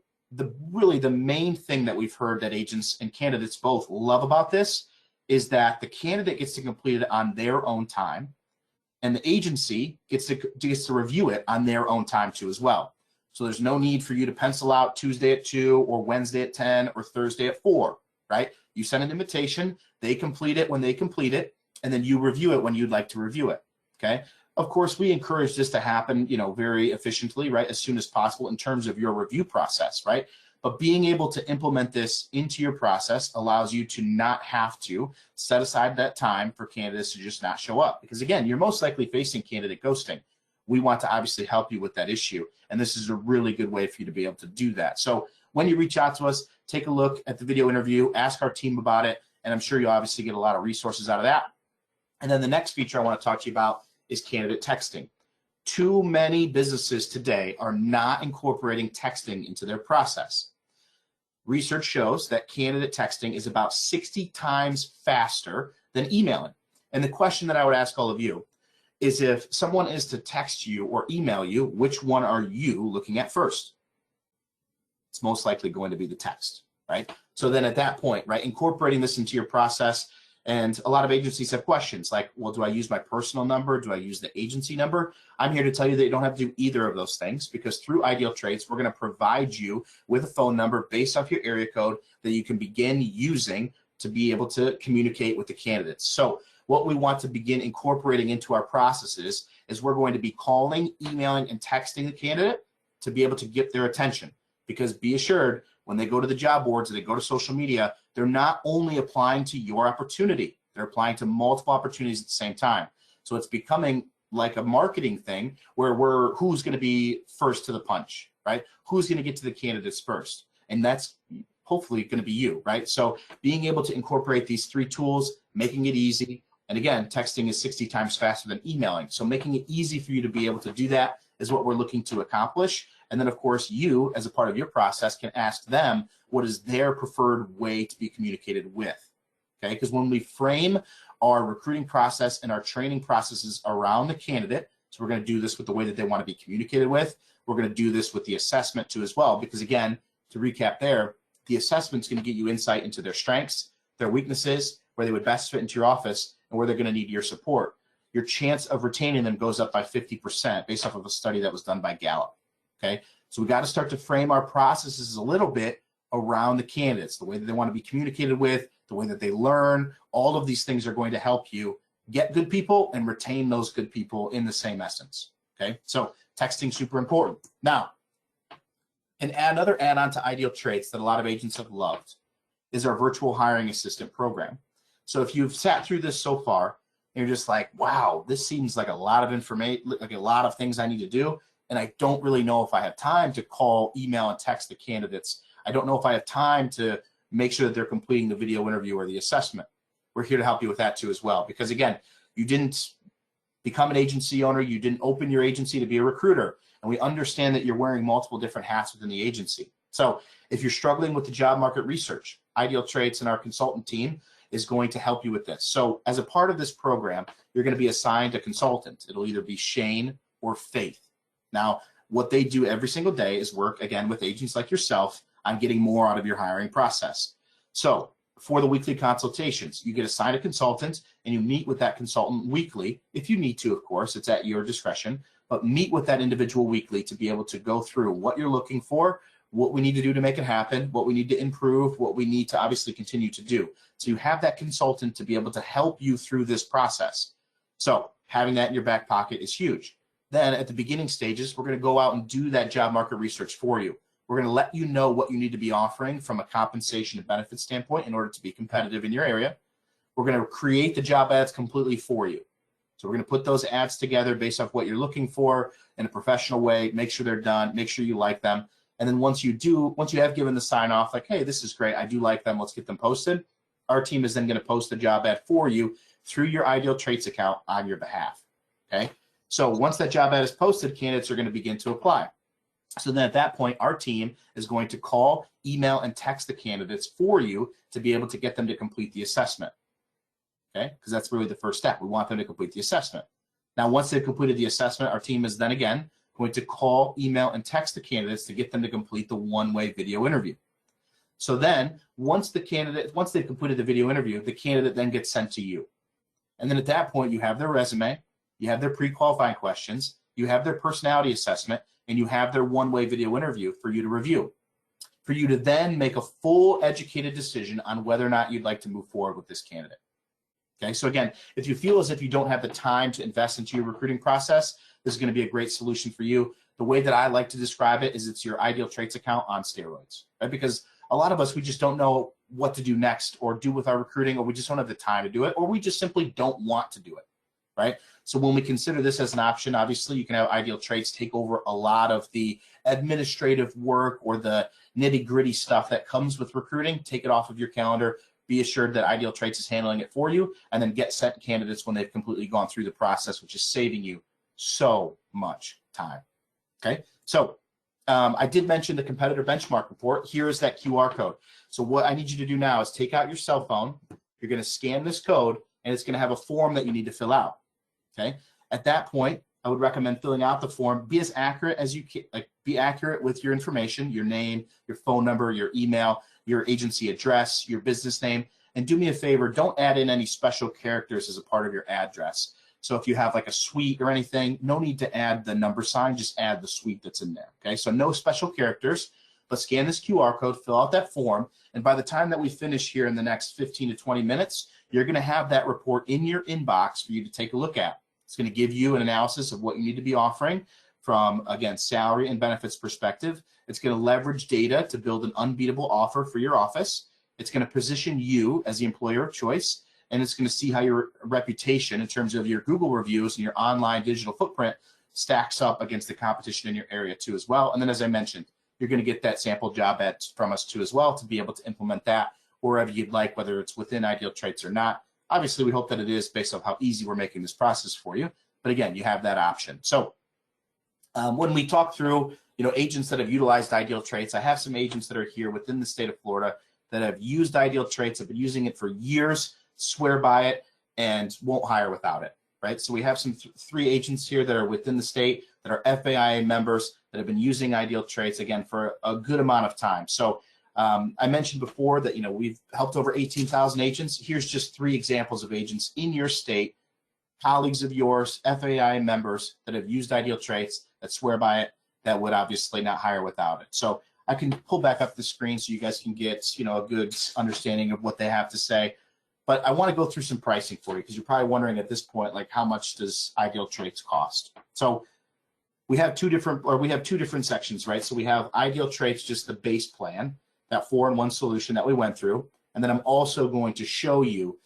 really the main thing that we've heard that agents and candidates both love about this is that the candidate gets to complete it on their own time, and the agency gets to review it on their own time too as well. So there's no need for you to pencil out Tuesday at 2 or Wednesday at 10 or Thursday at 4, right? You send an invitation, they complete it when they complete it, and then you review it when you'd like to review it, okay? Of course, we encourage this to happen, very efficiently, right, as soon as possible in terms of your review process, right? But being able to implement this into your process allows you to not have to set aside that time for candidates to just not show up. Because again, you're most likely facing candidate ghosting. We want to obviously help you with that issue, and this is a really good way for you to be able to do that. So when you reach out to us, take a look at the video interview, ask our team about it, and I'm sure you'll obviously get a lot of resources out of that. And then the next feature I want to talk to you about is candidate texting. Too many businesses today are not incorporating texting into their process. Research shows that candidate texting is about 60 times faster than emailing. And the question that I would ask all of you is if someone is to text you or email you, which one are you looking at first? It's most likely going to be the text, right? So then at that point, right, incorporating this into your process, and a lot of agencies have questions like, well, do I use my personal number? Do I use the agency number? I'm here to tell you that you don't have to do either of those things, because through IdealTraits, we're going to provide you with a phone number based off your area code that you can begin using to be able to communicate with the candidates. So what we want to begin incorporating into our processes is we're going to be calling, emailing, and texting the candidate to be able to get their attention. Because be assured, when they go to the job boards and they go to social media, they're not only applying to your opportunity, they're applying to multiple opportunities at the same time. So it's becoming like a marketing thing where who's going to be first to the punch, right? Who's going to get to the candidates first? And that's hopefully going to be you, right? So being able to incorporate these 3 tools, making it easy. And again, texting is 60 times faster than emailing. So making it easy for you to be able to do that is what we're looking to accomplish. And then, of course, you, as a part of your process, can ask them what is their preferred way to be communicated with, okay? Because when we frame our recruiting process and our training processes around the candidate, so we're going to do this with the way that they want to be communicated with, we're going to do this with the assessment too as well, because again, to recap there, the assessment's going to get you insight into their strengths, their weaknesses, where they would best fit into your office, and where they're going to need your support. Your chance of retaining them goes up by 50% based off of a study that was done by Gallup. Okay, so we got to start to frame our processes a little bit around the candidates, the way that they want to be communicated with, the way that they learn. All of these things are going to help you get good people and retain those good people in the same essence. Okay, so texting super important. Now, another add-on to IdealTraits that a lot of agents have loved is our virtual hiring assistant program. So if you've sat through this so far and you're just like, wow, this seems like a lot of information, like a lot of things I need to do, and I don't really know if I have time to call, email, and text the candidates. I don't know if I have time to make sure that they're completing the video interview or the assessment. We're here to help you with that too as well. Because again, you didn't become an agency owner, you didn't open your agency to be a recruiter. And we understand that you're wearing multiple different hats within the agency. So if you're struggling with the job market research, IdealTraits and our consultant team is going to help you with this. So as a part of this program, you're going to be assigned a consultant. It'll either be Shane or Faith. Now, what they do every single day is work, again, with agents like yourself on getting more out of your hiring process. So for the weekly consultations, you get assigned a consultant and you meet with that consultant weekly. If you need to, of course, it's at your discretion, but meet with that individual weekly to be able to go through what you're looking for, what we need to do to make it happen, what we need to improve, what we need to obviously continue to do. So you have that consultant to be able to help you through this process. So having that in your back pocket is huge. Then at the beginning stages, we're going to go out and do that job market research for you. We're going to let you know what you need to be offering from a compensation and benefit standpoint in order to be competitive in your area. We're going to create the job ads completely for you. So we're going to put those ads together based off what you're looking for in a professional way, make sure they're done, make sure you like them. And then once you have given the sign off, like, hey, this is great, I do like them, let's get them posted, our team is then going to post the job ad for you through your IdealTraits account on your behalf, okay? So once that job ad is posted, candidates are going to begin to apply. So then at that point, our team is going to call, email, and text the candidates for you to be able to get them to complete the assessment, okay? Because that's really the first step. We want them to complete the assessment. Now, once they've completed the assessment, our team is then again going to call, email, and text the candidates to get them to complete the one-way video interview. So then once they've completed the video interview, the candidate then gets sent to you. And then at that point, you have their resume, you have their pre-qualifying questions, you have their personality assessment, and you have their one-way video interview for you to review, for you to then make a full educated decision on whether or not you'd like to move forward with this candidate. Okay, so again, if you feel as if you don't have the time to invest into your recruiting process, this is going to be a great solution for you. The way that I like to describe it is it's your IdealTraits account on steroids, right? Because a lot of us, we just don't know what to do next or do with our recruiting, or we just don't have the time to do it, or we just simply don't want to do it, right? So when we consider this as an option, obviously you can have IdealTraits take over a lot of the administrative work or the nitty-gritty stuff that comes with recruiting, take it off of your calendar, be assured that IdealTraits is handling it for you, and then get sent candidates when they've completely gone through the process, which is saving you so much time, okay? So I did mention the competitor benchmark report. Here is that QR code. So what I need you to do now is take out your cell phone. You're going to scan this code, and it's going to have a form that you need to fill out, okay? At that point, I would recommend filling out the form. Be as accurate as you can, like be accurate with your information, your name, your phone number, your email, your agency address, your business name. And do me a favor, don't add in any special characters as a part of your address. So if you have like a suite or anything, no need to add the number sign, just add the suite that's in there. Okay, so no special characters, but scan this QR code, fill out that form. And by the time that we finish here in the next 15 to 20 minutes, you're going to have that report in your inbox for you to take a look at. It's going to give you an analysis of what you need to be offering from, again, salary and benefits perspective. It's going to leverage data to build an unbeatable offer for your office. It's going to position you as the employer of choice, and it's going to see how your reputation in terms of your Google reviews and your online digital footprint stacks up against the competition in your area too as well. And then, as I mentioned, you're going to get that sample job ad from us too as well to be able to implement that wherever you'd like, whether it's within IdealTraits or not. Obviously, we hope that it is based on how easy we're making this process for you. But again, you have that option. So when we talk through, agents that have utilized IdealTraits, I have some agents that are here within the state of Florida that have used IdealTraits, have been using it for years, swear by it, and won't hire without it, right? So we have some three agents here that are within the state that are FAIA members that have been using IdealTraits, again, for a good amount of time. So I mentioned before that, we've helped over 18,000 agents. Here's just three examples of agents in your state, colleagues of yours, FAIA members that have used IdealTraits, that swear by it, that would obviously not hire without it. So I can pull back up the screen so you guys can get, a good understanding of what they have to say. But I want to go through some pricing for you because you're probably wondering at this point, like, how much does IdealTraits cost? So we have two different sections, right? So we have IdealTraits, just the base plan, that 4-in-1 solution that we went through. And then I'm also going to show you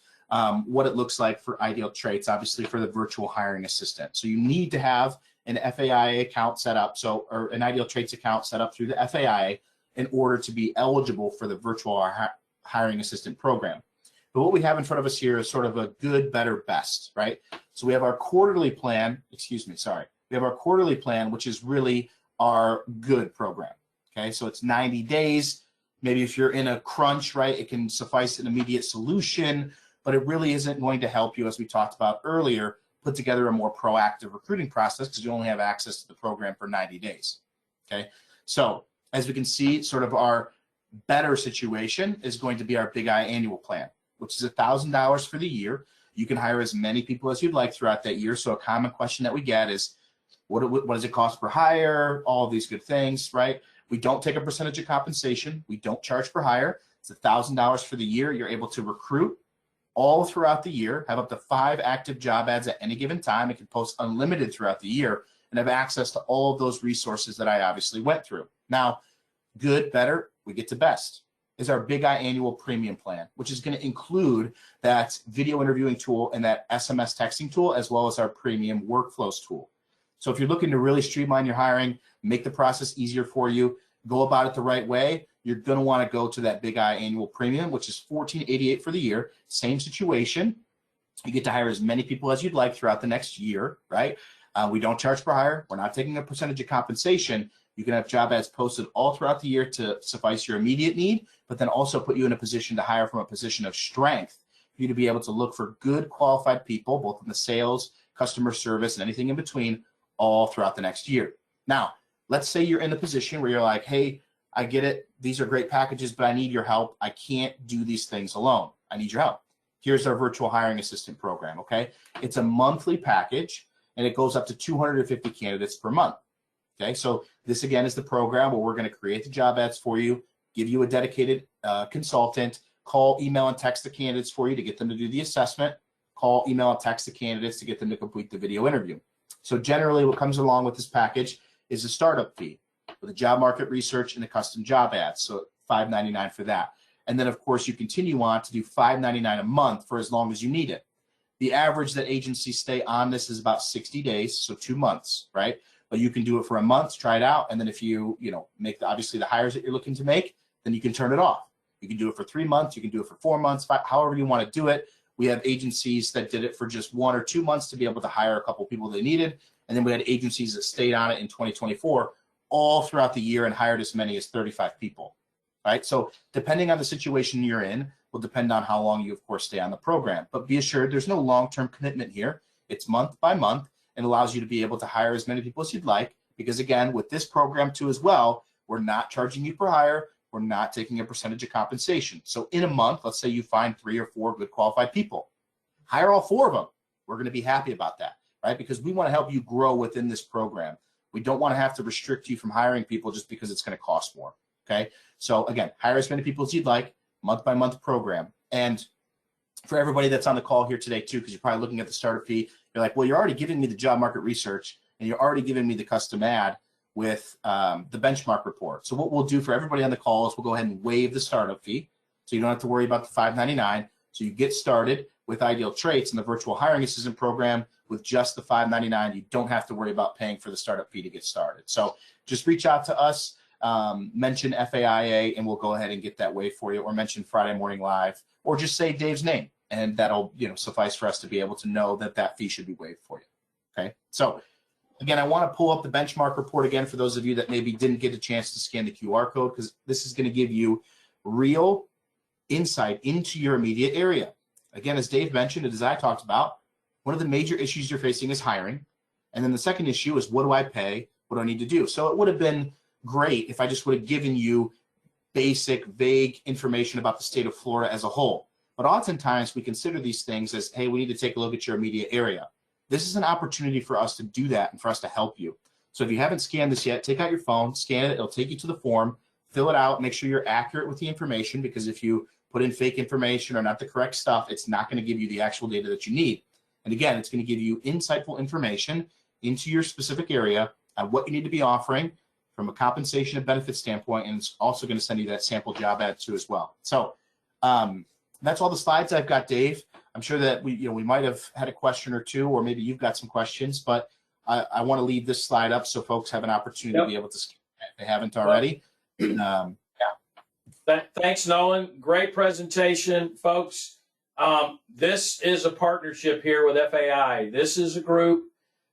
what it looks like for IdealTraits, obviously for the virtual hiring assistant. So you need to have an FAIA account set up, or an IdealTraits account set up through the FAIA in order to be eligible for the virtual hiring assistant program. But what we have in front of us here is sort of a good, better, best, right? So we have our quarterly plan, we have our quarterly plan, which is really our good program, okay? So it's 90 days. Maybe if you're in a crunch, right, it can suffice an immediate solution, but it really isn't going to help you, as we talked about earlier, put together a more proactive recruiting process because you only have access to the program for 90 days, okay? So as we can see, sort of our better situation is going to be our Big I annual plan, which is $1,000 for the year. You can hire as many people as you'd like throughout that year. So a common question that we get is, what does it cost per hire? All of these good things, right? We don't take a percentage of compensation. We don't charge per hire. It's $1,000 for the year. You're able to recruit all throughout the year, have up to 5 active job ads at any given time. It can post unlimited throughout the year and have access to all of those resources that I obviously went through. Now, good, better, we get to best is our Big I annual premium plan, which is going to include that video interviewing tool and that SMS texting tool, as well as our premium workflows tool. So if you're looking to really streamline your hiring, make the process easier for you, go about it the right way, you're going to want to go to that Big I annual premium, which is $14.88 for the year. Same situation. You get to hire as many people as you'd like throughout the next year, right? We don't charge per hire. We're not taking a percentage of compensation. You can have job ads posted all throughout the year to suffice your immediate need, but then also put you in a position to hire from a position of strength for you to be able to look for good qualified people, both in the sales, customer service, and anything in between, all throughout the next year. Now, let's say you're in a position where you're like, hey, I get it. These are great packages, but I need your help. I can't do these things alone. I need your help. Here's our virtual hiring assistant program, okay? It's a monthly package, and it goes up to 250 candidates per month, okay? So this, again, is the program where we're going to create the job ads for you, give you a dedicated consultant, call, email, and text the candidates for you to get them to do the assessment, call, email, and text the candidates to get them to complete the video interview. So generally what comes along with this package is a startup fee with a job market research and a custom job ads, so $5.99 for that. And then, of course, you continue on to do $5.99 a month for as long as you need it. The average that agencies stay on this is about 60 days, so 2 months, right? But you can do it for a month, try it out, and then if you make obviously the hires that you're looking to make, then you can turn it off. You can do it for 3 months, you can do it for 4 months, however you want to do it. We have agencies that did it for just 1 or 2 months to be able to hire a couple people they needed, and then we had agencies that stayed on it in 2024 all throughout the year and hired as many as 35 people, right? So depending on the situation you're in will depend on how long you, of course, stay on the program. But be assured there's no long-term commitment here. It's month by month, and allows you to be able to hire as many people as you'd like. Because again, with this program too as well, we're not charging you per hire. We're not taking a percentage of compensation. So in a month, let's say you find 3 or 4 good qualified people. Hire all 4 of them. We're going to be happy about that, right? Because we want to help you grow within this program. We don't want to have to restrict you from hiring people just because it's going to cost more, okay? So again, hire as many people as you'd like, month-by-month program. And for everybody that's on the call here today too, because you're probably looking at the startup fee, you're like, well, you're already giving me the job market research and you're already giving me the custom ad with the benchmark report. So what we'll do for everybody on the call is we'll go ahead and waive the startup fee. So you don't have to worry about the $5.99. So you get started with IdealTraits and the virtual hiring assistant program with just the $5.99. You don't have to worry about paying for the startup fee to get started. So just reach out to us, mention FAIA, and we'll go ahead and get that waived for you, or mention Friday Morning Live, or just say Dave's name, and that'll suffice for us to be able to know that that fee should be waived for you. Okay, so again, I want to pull up the benchmark report again for those of you that maybe didn't get a chance to scan the QR code, because this is going to give you real insight into your immediate area. Again, as Dave mentioned, and as I talked about, one of the major issues you're facing is hiring. And then the second issue is, what do I pay? What do I need to do? So it would have been great if I just would have given you basic, vague information about the state of Florida as a whole. But oftentimes we consider these things as, hey, we need to take a look at your immediate area. This is an opportunity for us to do that and for us to help you. So if you haven't scanned this yet, take out your phone, scan it. It'll take you to the form, fill it out, make sure you're accurate with the information, because if you put in fake information or not the correct stuff, it's not going to give you the actual data that you need. And again, it's going to give you insightful information into your specific area on what you need to be offering from a compensation and benefit standpoint, and it's also going to send you that sample job ad too as well. So that's all the slides I've got, Dave. I'm sure that we might have had a question or two, or maybe you've got some questions, but I want to leave this slide up so folks have an opportunity to be able to scan it if they haven't already. Thanks, Nolan. Great presentation, folks. This is a partnership here with FAI. This is a group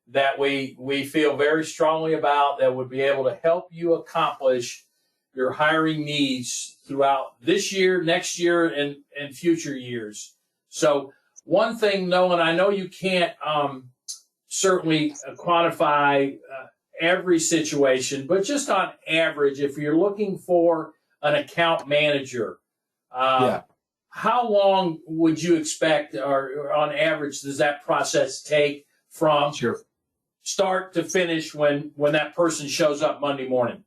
that we feel very strongly about that would be able to help you accomplish your hiring needs throughout this year, next year, and future years. So one thing, Nolan, I know you can't certainly quantify every situation, but just on average, if you're looking for an account manager, how long would you expect, or on average, does that process take from start to finish when that person shows up Monday morning?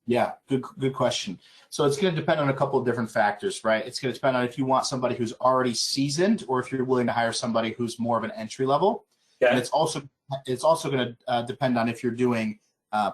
Yeah, good question. So it's going to depend on a couple of different factors, right? It's going to depend on if you want somebody who's already seasoned or if you're willing to hire somebody who's more of an entry level. Okay. And it's also going to depend on if you're doing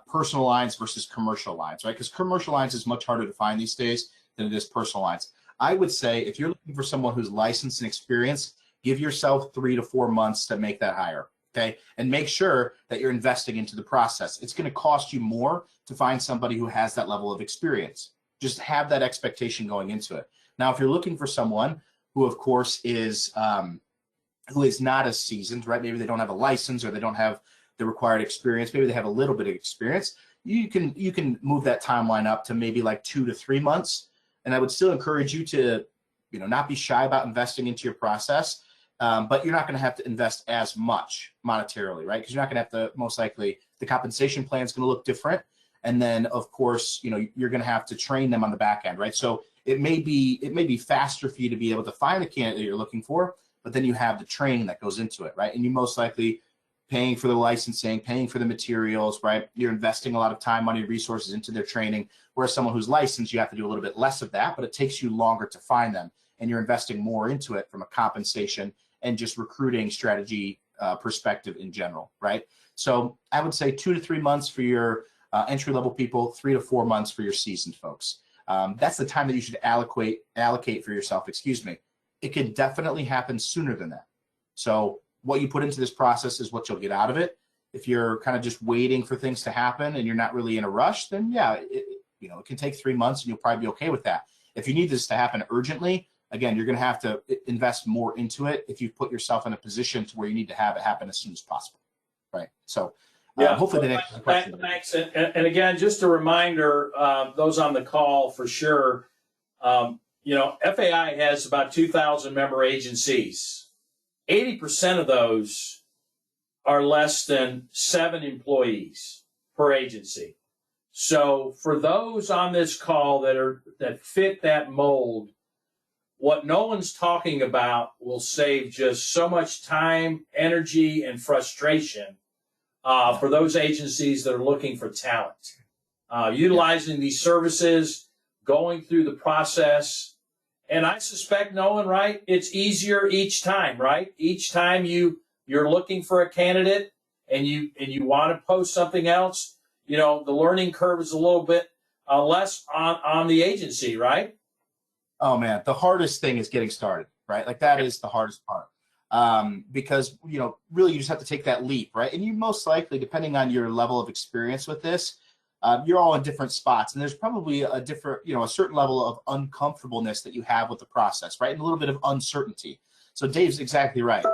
personal lines versus commercial lines, right? Because commercial lines is much harder to find these days than it is personal lines. I would say if you're looking for someone who's licensed and experienced, give yourself 3 to 4 months to make that hire, okay? And make sure that you're investing into the process. It's going to cost you more to find somebody who has that level of experience. Just have that expectation going into it. Now, if you're looking for someone who, of course, is not as seasoned, right? Maybe they don't have a license or they don't have the required experience. Maybe they have a little bit of experience. You can move that timeline up to maybe like 2 to 3 months. And I would still encourage you to, not be shy about investing into your process, but you're not going to have to invest as much monetarily, right? Because you're not going to have to, most likely, the compensation plan is going to look different. And then, of course, you're going to have to train them on the back end, right? So it may be faster for you to be able to find the candidate that you're looking for, but then you have the training that goes into it, right? And you most likely paying for the licensing, paying for the materials, right? You're investing a lot of time, money, resources into their training. Whereas someone who's licensed, you have to do a little bit less of that, but it takes you longer to find them. And you're investing more into it from a compensation and just recruiting strategy perspective in general, right? So I would say 2 to 3 months for your entry-level people, 3 to 4 months for your seasoned folks. That's the time that you should allocate for yourself, It can definitely happen sooner than that. So what you put into this process is what you'll get out of it. If you're kind of just waiting for things to happen and you're not really in a rush, then yeah, it can take 3 months and you'll probably be okay with that. If you need this to happen urgently, again, you're going to have to invest more into it if you put yourself in a position to where you need to have it happen as soon as possible, right? So hopefully that answers the question. Thanks. And again, just a reminder, those on the call for sure, FAI has about 2,000 member agencies. 80% of those are less than 7 employees per agency. So for those on this call that fit that mold, what Nolan's talking about will save just so much time, energy, and frustration for those agencies that are looking for talent. Utilizing these services, going through the process. And I suspect, Nolan, right, it's easier each time, right? Each time you're looking for a candidate and you want to post something else, the learning curve is a little bit less on the agency, right? Oh man, the hardest thing is getting started, right? Like that is the hardest part. Because, really you just have to take that leap, right? And you most likely, depending on your level of experience with this, you're all in different spots. And there's probably a different, a certain level of uncomfortableness that you have with the process, right? And a little bit of uncertainty. So Dave's exactly right.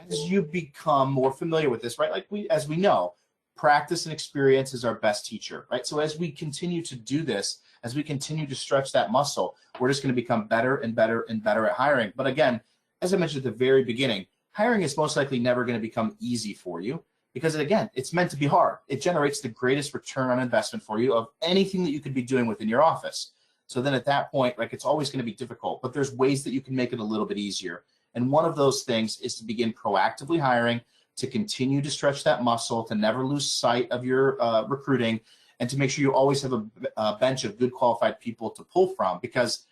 As you become more familiar with this, right? Like as we know, practice and experience is our best teacher, right? So as we continue to do this, as we continue to stretch that muscle, we're just going to become better and better and better at hiring. But again, as I mentioned at the very beginning, hiring is most likely never going to become easy for you because, again, it's meant to be hard. It generates the greatest return on investment for you of anything that you could be doing within your office. So then at that point, like it's always going to be difficult, but there's ways that you can make it a little bit easier. And one of those things is to begin proactively hiring, to continue to stretch that muscle, to never lose sight of your recruiting, and to make sure you always have a bench of good qualified people to pull from. Because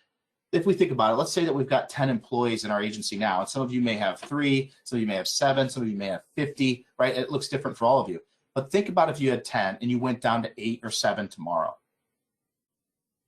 if we think about it, let's say that we've got 10 employees in our agency now, and some of you may have 3, some of you may have 7, some of you may have 50, right? It looks different for all of you. But think about if you had 10 and you went down to 8 or 7 tomorrow.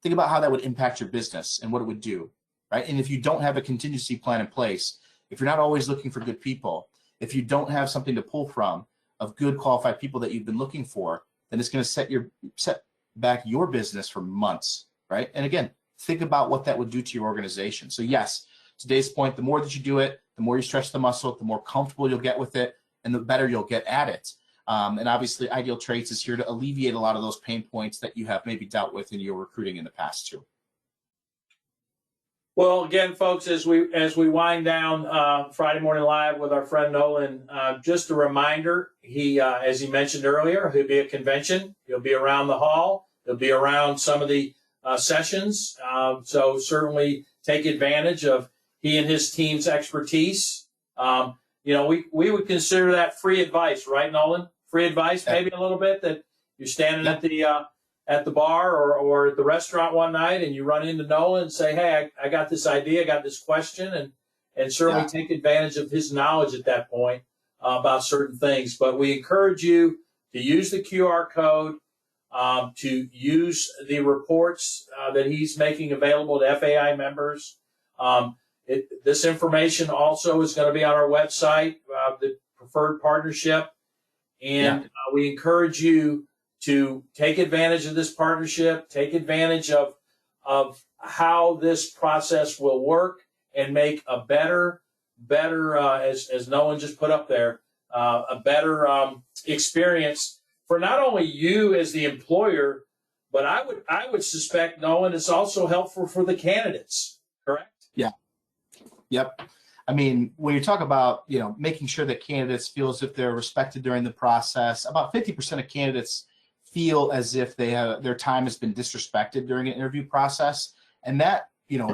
Think about how that would impact your business and what it would do, right? And if you don't have a contingency plan in place, if you're not always looking for good people, if you don't have something to pull from of good qualified people that you've been looking for, then it's going to set back your business for months, right? And again, think about what that would do to your organization. So yes, today's point, the more that you do it, the more you stretch the muscle, the more comfortable you'll get with it, and the better you'll get at it. And obviously, IdealTraits is here to alleviate a lot of those pain points that you have maybe dealt with in your recruiting in the past too. Well, again, folks, as we wind down Friday Morning Live with our friend Nolan, just a reminder, he, as he mentioned earlier, he'll be at convention. He'll be around the hall. He'll be around some of the sessions. So certainly take advantage of he and his team's expertise. We would consider that free advice, right, Nolan? Free advice, maybe a little bit, that you're standing at the bar or at the restaurant one night and you run into Nolan and say, hey, I got this idea, I got this question, and certainly take advantage of his knowledge at that point about certain things. But we encourage you to use the QR code, to use the reports that he's making available to FAI members. This information also is going to be on our website, the preferred partnership. And we encourage you to take advantage of this partnership, take advantage of how this process will work and make a better, as Nolan just put up there, a better experience for not only you as the employer, but I would suspect, Nolan, it's also helpful for the candidates, correct? Yeah. Yep. I mean, when you talk about, making sure that candidates feel as if they're respected during the process, about 50% of candidates feel as if their time has been disrespected during an interview process. And that,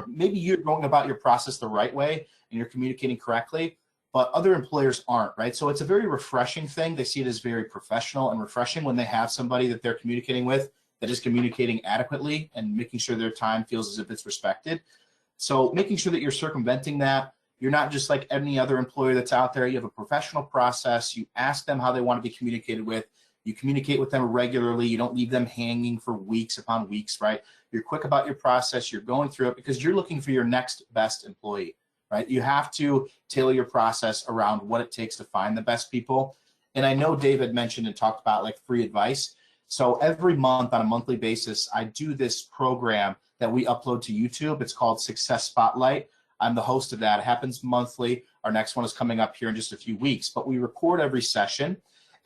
maybe you're going about your process the right way and you're communicating correctly, but other employers aren't, right? So it's a very refreshing thing. They see it as very professional and refreshing when they have somebody that they're communicating with that is communicating adequately and making sure their time feels as if it's respected. So making sure that you're circumventing that. You're not just like any other employer that's out there. You have a professional process. You ask them how they want to be communicated with. You communicate with them regularly. You don't leave them hanging for weeks upon weeks, right? You're quick about your process. You're going through it because you're looking for your next best employee, right? You have to tailor your process around what it takes to find the best people. And I know David mentioned and talked about like free advice. So every month on a monthly basis, I do this program that we upload to YouTube. It's called Success Spotlight. I'm the host of that. It happens monthly. Our next one is coming up here in just a few weeks, but we record every session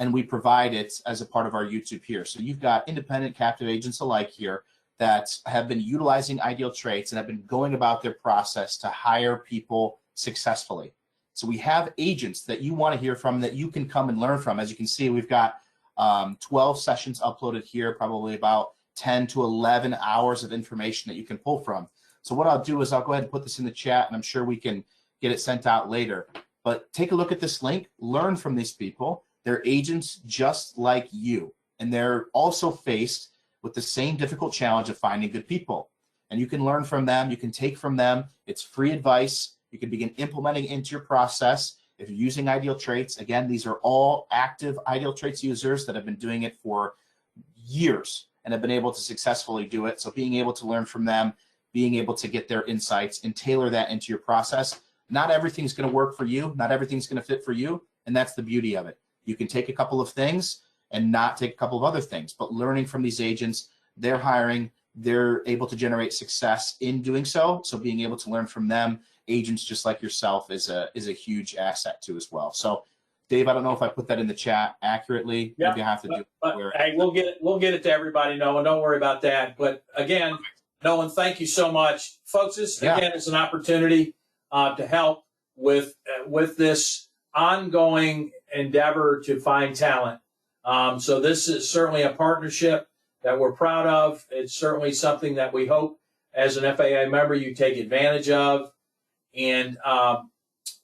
and we provide it as a part of our YouTube here. So you've got independent captive agents alike here that have been utilizing IdealTraits and have been going about their process to hire people successfully. So we have agents that you want to hear from that you can come and learn from. As you can see, we've got 12 sessions uploaded here, probably about 10 to 11 hours of information that you can pull from. So what I'll do is I'll go ahead and put this in the chat, and I'm sure we can get it sent out later. But take a look at this link, learn from these people. They're agents just like you, and they're also faced with the same difficult challenge of finding good people. And you can learn from them, you can take from them. It's free advice. You can begin implementing into your process. If you're using IdealTraits, again, these are all active IdealTraits users that have been doing it for years and have been able to successfully do it. So being able to learn from them, being able to get their insights and tailor that into your process. Not everything's going to work for you. Not everything's going to fit for you. And that's the beauty of it. You can take a couple of things and not take a couple of other things. But learning from these agents, they're hiring, they're able to generate success in doing so. So being able to learn from them, agents just like yourself, is a huge asset too as well. So Dave, I don't know if I put that in the chat accurately. Yeah, maybe I have to do it. Hey, we'll get it to everybody, Nolan. Don't worry about that. But again, Nolan, thank you so much. Folks, this again is an opportunity to help with this ongoing endeavor to find talent. So this is certainly a partnership that we're proud of. It's certainly something that we hope as an FAA member you take advantage of. And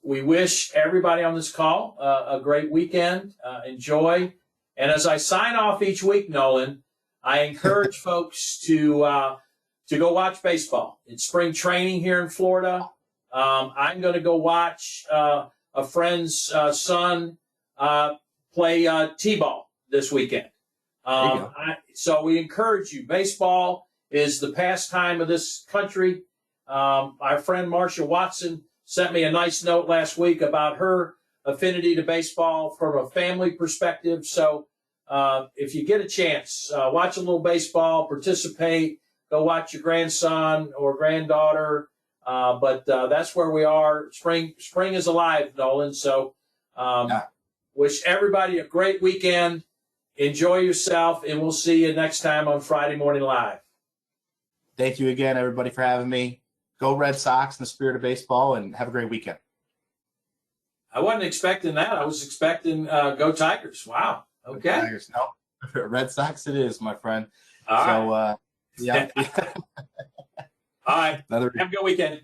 we wish everybody on this call a great weekend. Enjoy. And as I sign off each week, Nolan, I encourage folks to go watch baseball. It's spring training here in Florida. I'm going to go watch a friend's son play T-ball this weekend. So we encourage you. Baseball is the pastime of this country. Our friend Marsha Watson sent me a nice note last week about her affinity to baseball from a family perspective. So if you get a chance, watch a little baseball, participate, go watch your grandson or granddaughter. But that's where we are. Spring is alive, Nolan. So wish everybody a great weekend. Enjoy yourself, and we'll see you next time on Friday Morning Live. Thank you again, everybody, for having me. Go Red Sox in the spirit of baseball, and have a great weekend. I wasn't expecting that. I was expecting go Tigers. Wow. Okay. Tigers. No, Red Sox it is, my friend. All right. Yeah. All right. Have a good weekend.